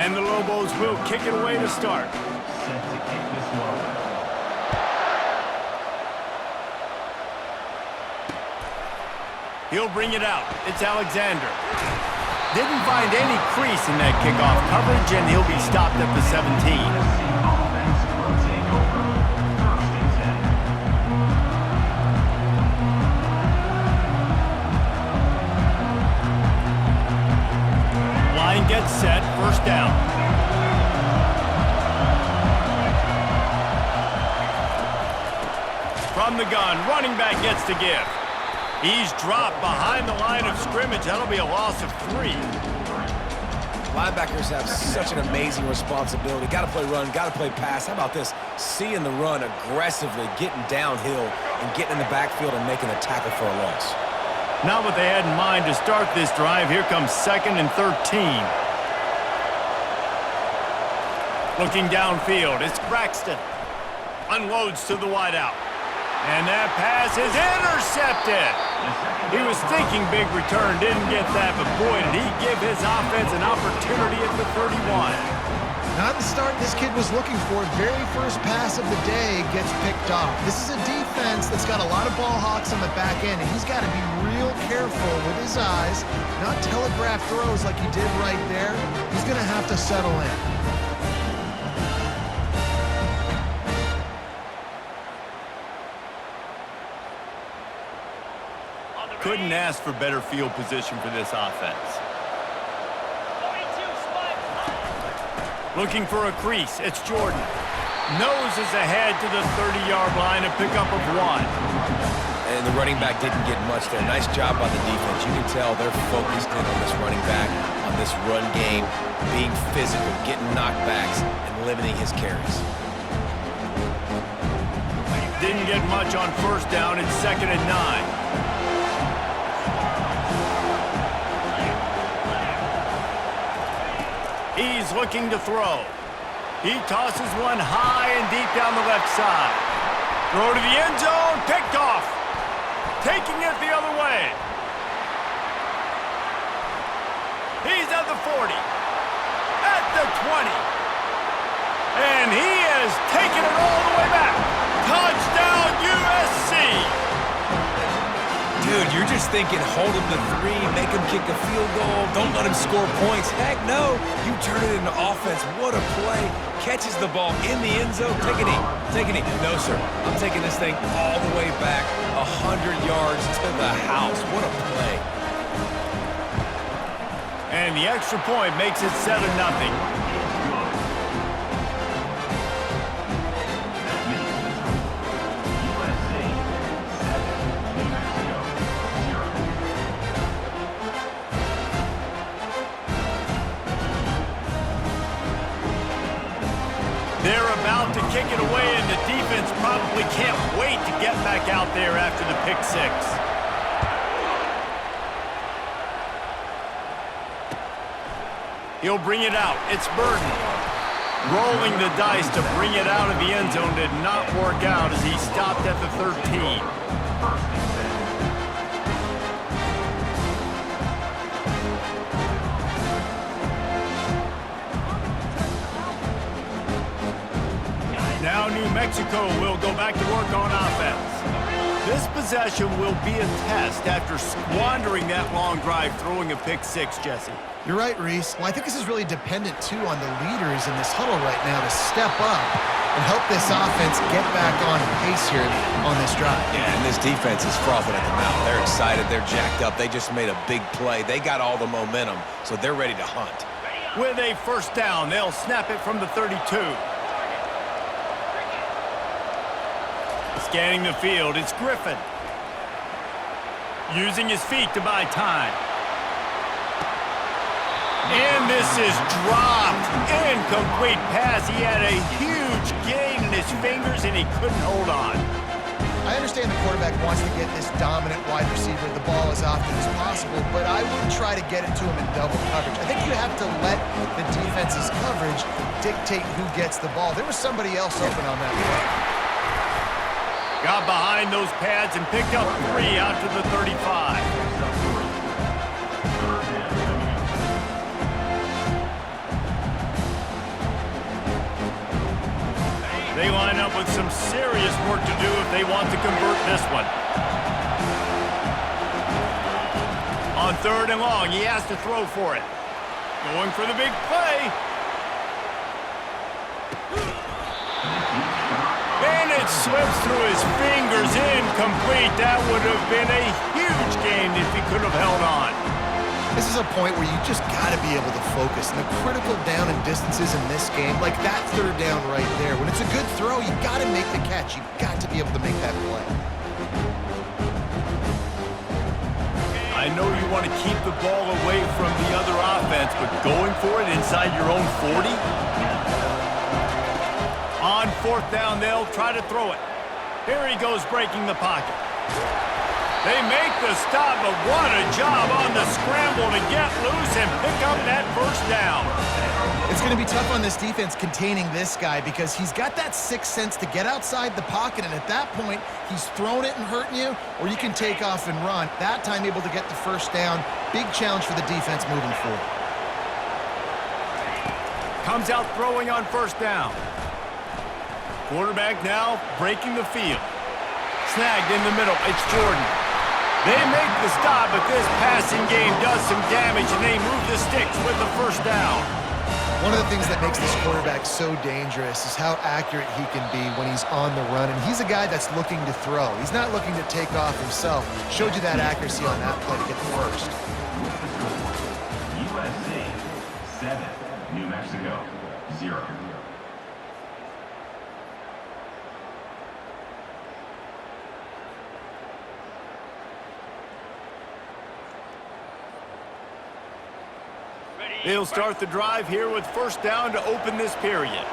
And the Lobos will kick it away to start. Set to kick this one. He'll bring it out. It's Alexander. Didn't find any crease in that kickoff coverage, and he'll be stopped at the 17. Offense will take over. 1st and 10. Line gets set. 1st down. From the gun, running back gets to give. He's dropped behind the line of scrimmage. That'll be a loss of 3. Linebackers have such an amazing responsibility. Got to play run, got to play pass. How about this? Seeing the run aggressively, getting downhill, and getting in the backfield and making a tackle for a loss. Not what they had in mind to start this drive. Here comes 2nd and 13. Looking downfield, it's Braxton. Unloads to the wideout. And that pass is intercepted. He was thinking big return, didn't get that, but boy, did he give his offense an opportunity at the 31. Not the start this kid was looking for. Very first pass of the day gets picked off. This is a defense that's got a lot of ball hawks on the back end, and he's got to be real careful with his eyes, not telegraph throws like he did right there. He's going to have to settle in. Couldn't ask for better field position for this offense. Looking for a crease, it's Jordan. Noses ahead to the 30-yard line, a pickup of 1. And the running back didn't get much there. Nice job by the defense. You can tell they're focused in on this running back, on this run game, being physical, getting knockbacks, and limiting his carries. Didn't get much on 1st down. It's 2nd and 9. He's looking to throw. He tosses one high and deep down the left side. Throw to the end zone, picked off. Taking it the other way. He's at the 40. At the 20. And he has taken it all the way back. Touchdown USC. Dude, you're just thinking, hold him to 3, make him kick a field goal, don't let him score points. Heck no, you turn it into offense. What a play. Catches the ball in the end zone. Take a knee, take a knee. No, sir, I'm taking this thing all the way back 100 yards to the house. What a play. And the extra point makes it 7-0. They're about to kick it away, and the defense probably can't wait to get back out there after the pick 6. He'll bring it out. It's Burton. Rolling the dice to bring it out of the end zone did not work out as he stopped at the 13. Now New Mexico will go back to work on offense. This possession will be a test after squandering that long drive, throwing a pick 6, Jesse. You're right, Reese. Well, I think this is really dependent, too, on the leaders in this huddle right now to step up and help this offense get back on pace here on this drive. Yeah, and this defense is frothing at the mouth. They're excited. They're jacked up. They just made a big play. They got all the momentum, so they're ready to hunt. With a 1st down, they'll snap it from the 32. Scanning the field, it's Griffin. Using his feet to buy time. And this is dropped. Incomplete pass. He had a huge gain in his fingers, and he couldn't hold on. I understand the quarterback wants to get this dominant wide receiver the ball as often as possible, but I wouldn't try to get it to him in double coverage. I think you have to let the defense's coverage dictate who gets the ball. There was somebody else open on that play. Got behind those pads and picked up 3 out to the 35. They line up with some serious work to do if they want to convert this one. On 3rd and long, he has to throw for it. Going for the big play. And it slips through his fingers, incomplete. That would have been a huge game if he could have held on. This is a point where you just got to be able to focus. And the critical down and distances in this game, like that 3rd down right there, when it's a good throw, you got to make the catch. You've got to be able to make that play. I know you want to keep the ball away from the other offense, but going for it inside your own 40? On 4th down, they'll try to throw it. Here he goes breaking the pocket. They make the stop, but what a job on the scramble to get loose and pick up that 1st down. It's going to be tough on this defense containing this guy because he's got that 6th sense to get outside the pocket, and at that point, he's throwing it and hurting you, or you can take off and run. That time able to get the 1st down. Big challenge for the defense moving forward. Comes out throwing on 1st down. Quarterback now breaking the field. Snagged in the middle. It's Jordan. They make the stop, but this passing game does some damage, and they move the sticks with the 1st down. One of the things that makes this quarterback so dangerous is how accurate he can be when he's on the run, and he's a guy that's looking to throw. He's not looking to take off himself. Showed you that accuracy on that play to get the 1st. USC 7, New Mexico 0. They'll start the drive here with 1st down to open this period.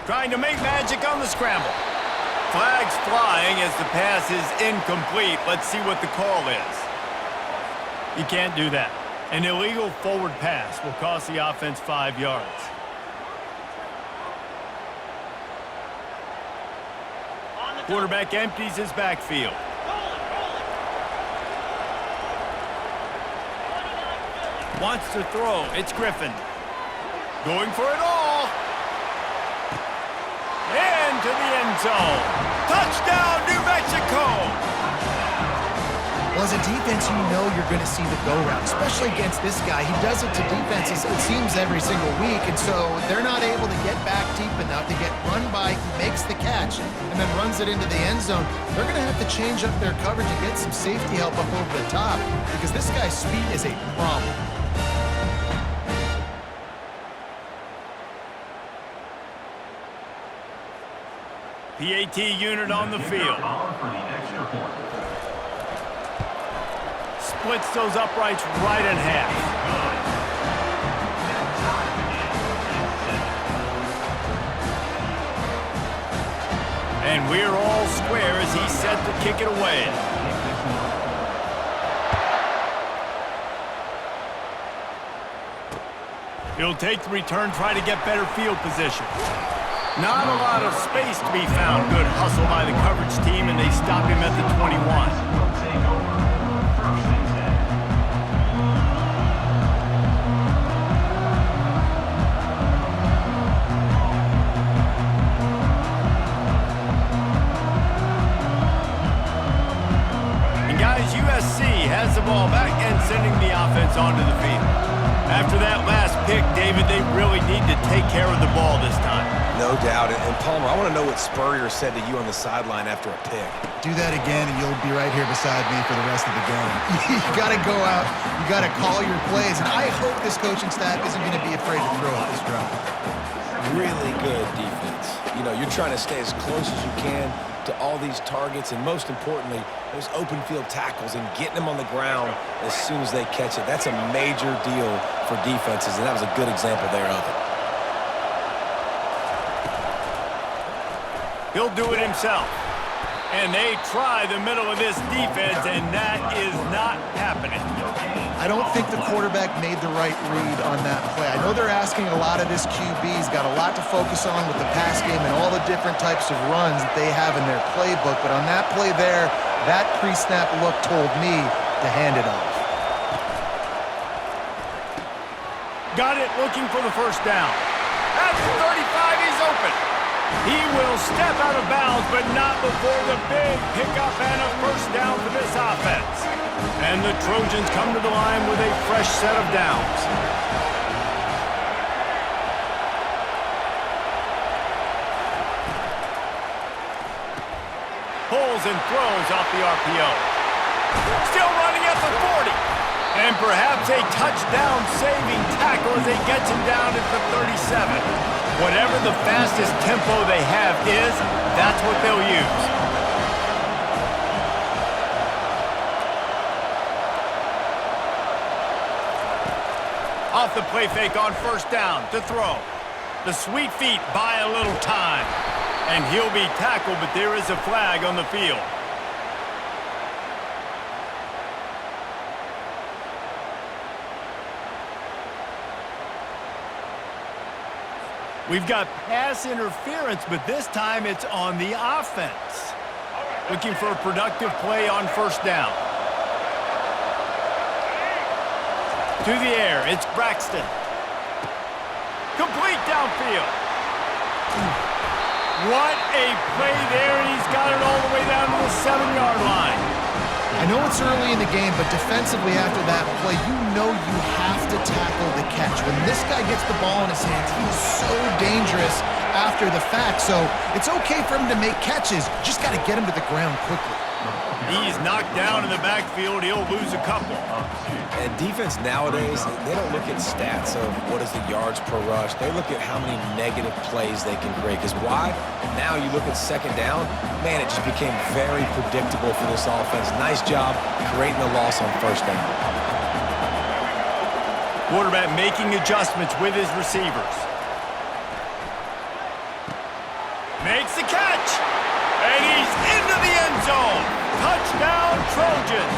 Trying to make magic on the scramble. Flags flying as the pass is incomplete. Let's see what the call is. You can't do that. An illegal forward pass will cost the offense 5 yards. Quarterback empties his backfield. Wants to throw. It's Griffin. Going for it all. Into the end zone. Touchdown, New Mexico! Well, as a defense, you know you're going to see the go route, especially against this guy. He does it to defenses, it seems, every single week, and so they're not able to get back deep enough to get run by. He makes the catch and then runs it into the end zone. They're going to have to change up their coverage and get some safety help up over the top because this guy's speed is a problem. PAT unit on the field. Splits those uprights right in half. And we're all square as he's set to kick it away. He'll take the return, try to get better field position. Not a lot of space to be found. Good hustle by the coverage team, and they stop him at the 21. And guys, USC has the ball back and sending the offense onto the field. After that last pick, David, they really need to take care of the ball this time. No doubt. And Palmer, I want to know what Spurrier said to you on the sideline after a pick. Do that again, and you'll be right here beside me for the rest of the game. You got to go out. You got to call your plays. And I hope this coaching staff isn't going to be afraid to throw at this drive. Really good defense. You know, you're trying to stay as close as you can to all these targets, and most importantly, those open field tackles and getting them on the ground as soon as they catch it. That's a major deal for defenses, and that was a good example there of it. He'll do it himself. And they try the middle of this defense, and that is not happening. I don't think the quarterback made the right read on that play. I know they're asking a lot of this QB. He's got a lot to focus on with the pass game and all the different types of runs that they have in their playbook. But on that play there, that pre-snap look told me to hand it off. Got it, looking for the first down. At the 35, he's open. He will step out of bounds, but not before the big pickup and a first down for this offense. And the Trojans come to the line with a fresh set of downs. Pulls and throws off the RPO. Still running at the 40. And perhaps a touchdown-saving tackle as he gets him down at the 37. Whatever the fastest tempo they have is, that's what they'll use. Off the play fake on first down to throw. The sweet feet buy a little time. And he'll be tackled, but there is a flag on the field. We've got pass interference, but this time it's on the offense. Looking for a productive play on first down. To the air, it's Braxton. Complete downfield. What a play there, and he's got it all the way down to the 7-yard line. I know it's early in the game, but defensively after that play, you know you have to tackle the catch. When this guy gets the ball in his hands, he is so dangerous after the fact. So it's okay for him to make catches. Just got to get him to the ground quickly. He's knocked down in the backfield. He'll lose a couple. And defense nowadays, they don't look at stats of what is the yards per rush. They look at how many negative plays they can create. Because why? Now you look at second down, man, it just became very predictable for this offense. Nice job creating the loss on first down. Quarterback making adjustments with his receivers. Makes the catch. And he's into the end zone. Touchdown, Trojans.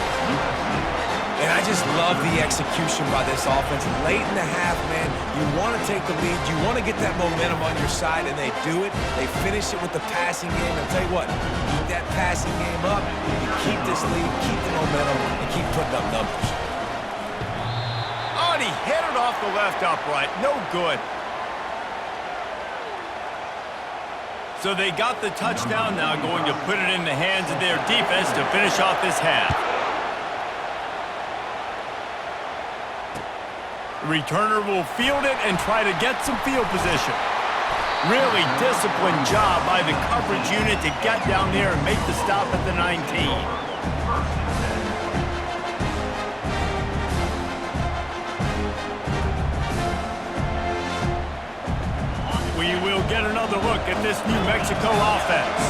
And I just love the execution by this offense. Late in the half, man, you want to take the lead. You want to get that momentum on your side, and they do it. They finish it with the passing game. I'll tell you what, keep that passing game up. You keep this lead, keep the momentum, and keep putting up numbers. Oh, and he hit it off the left upright. No good. So they got the touchdown now, going to put it in the hands of their defense to finish off this half. The returner will field it and try to get some field position. Really disciplined job by the coverage unit to get down there and make the stop at the 19. We will get another look at this New Mexico offense.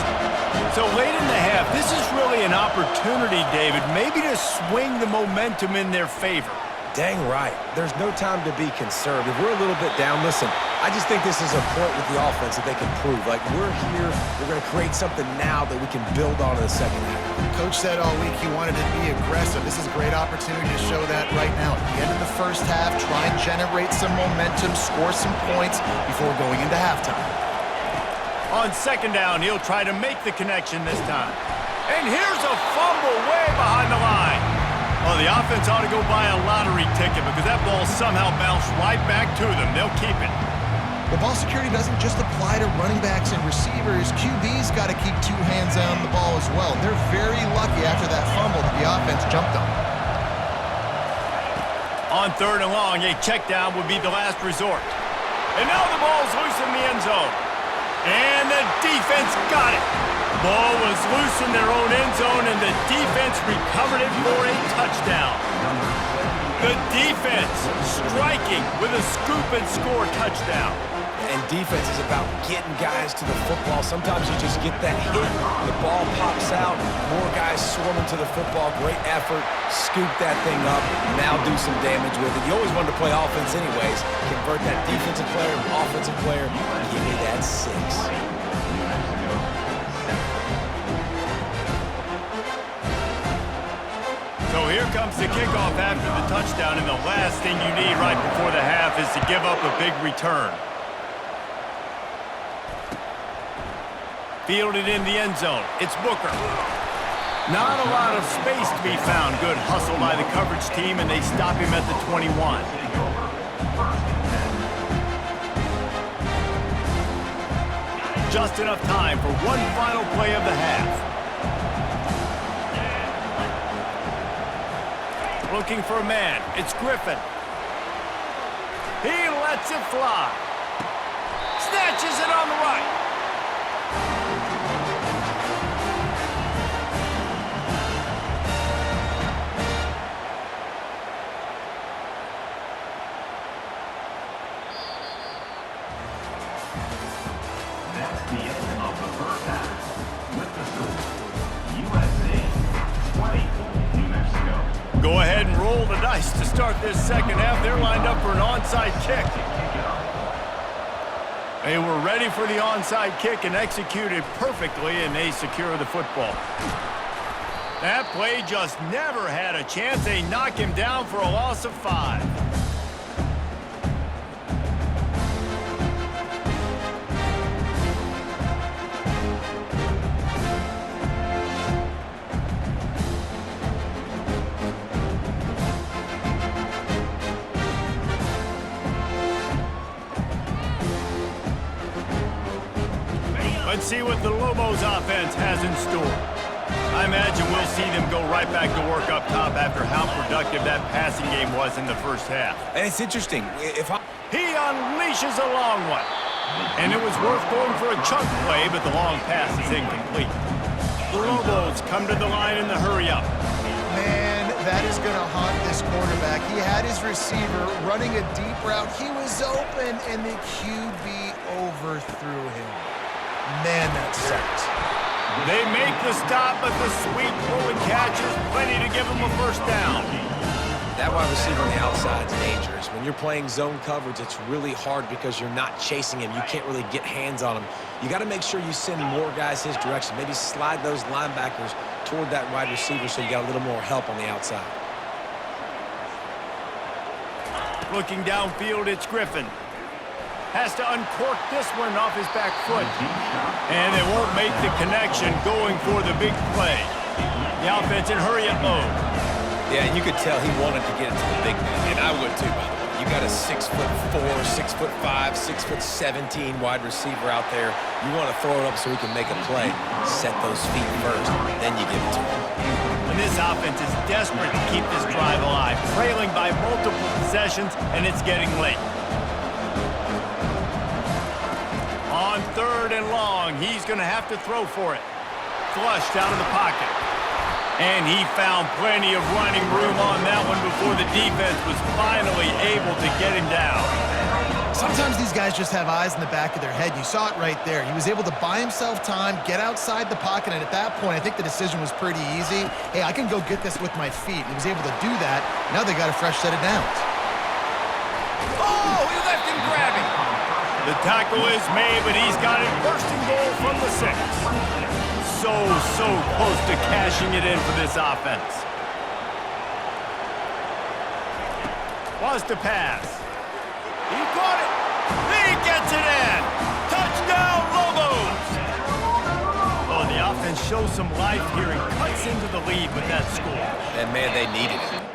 So late in the half, this is really an opportunity, David, maybe to swing the momentum in their favor. Dang right. There's no time to be conservative. We're a little bit down. Listen, I just think this is a point with the offense that they can prove. Like, we're here, we're going to create something now that we can build on in the second half. Coach said all week he wanted to be aggressive. This is a great opportunity to show that right now. At the end of the first half, try and generate some momentum, score some points before going into halftime. On second down, he'll try to make the connection this time. And here's a fumble way behind the line. Oh, the offense ought to go buy a lottery ticket because that ball somehow bounced right back to them. They'll keep it. Well, ball security doesn't just apply to running backs and receivers. QB's got to keep two hands on the ball as well. They're very lucky after that fumble that the offense jumped on. On third and long, a check down would be the last resort. And now the ball's loose in the end zone. And the defense got it. Ball was loose in their own end zone, and the defense recovered it for a touchdown. The defense striking with a scoop and score touchdown. And defense is about getting guys to the football. Sometimes you just get that hit, the ball pops out, more guys swarming to the football. Great effort, scoop that thing up, now do some damage with it. You always wanted to play offense anyways. Convert that defensive player, offensive player, and give me that 6. So here comes the kickoff after the touchdown, and the last thing you need right before the half is to give up a big return. Fielded in the end zone. It's Booker. Not a lot of space to be found. Good hustle by the coverage team, and they stop him at the 21. just enough time for one final play of the half. Looking for a man. It's Griffin. He lets it fly. Snatches it on the right. That's the end of the first half. With the score, USA 20, New Mexico. Go ahead and roll the dice to start this second half. They're lined up for an onside kick. They were ready for the onside kick and executed perfectly, and they secure the football. That play just never had a chance. They knock him down for a loss of 5. Let's see what the Lobos offense has in store. I imagine we'll see them go right back to work up top after how productive that passing game was in the first half. And it's interesting. He unleashes a long one. And it was worth going for a chunk play, but the long pass is incomplete. The Lobos come to the line in the hurry-up. Man, that is going to haunt this quarterback. He had his receiver running a deep route. He was open, and the QB overthrew him. Man, that sucks. They make the stop, but the sweet rolling catch is plenty to give them a first down. That wide receiver on the outside is dangerous. When you're playing zone coverage, it's really hard because you're not chasing him. You can't really get hands on him. You got to make sure you send more guys his direction. Maybe slide those linebackers toward that wide receiver so you got a little more help on the outside. Looking downfield, it's Griffin. Has to uncork this one off his back foot. And they won't make the connection going for the big play. The offense in hurry-up mode. Yeah, and you could tell he wanted to get it to the big man, and I would too, by the way. You got a 6'4", 6'5", 6'17" wide receiver out there. You want to throw it up so he can make a play. Set those feet first, then you give it to him. And this offense is desperate to keep this drive alive, trailing by multiple possessions, and it's getting late. On 3rd and long, he's going to have to throw for it. Flushed out of the pocket. And he found plenty of running room on that one before the defense was finally able to get him down. Sometimes these guys just have eyes in the back of their head. You saw it right there. He was able to buy himself time, get outside the pocket, and at that point, I think the decision was pretty easy. Hey, I can go get this with my feet. He was able to do that. Now they got a fresh set of downs. Oh, he left him grabbing. The tackle is made, but he's got it first and goal from the 6. So close to cashing it in for this offense. Was to pass. He caught it. He gets it in. Touchdown, Lobos. Oh, the offense shows some life here and cuts into the lead with that score. And man, they needed it.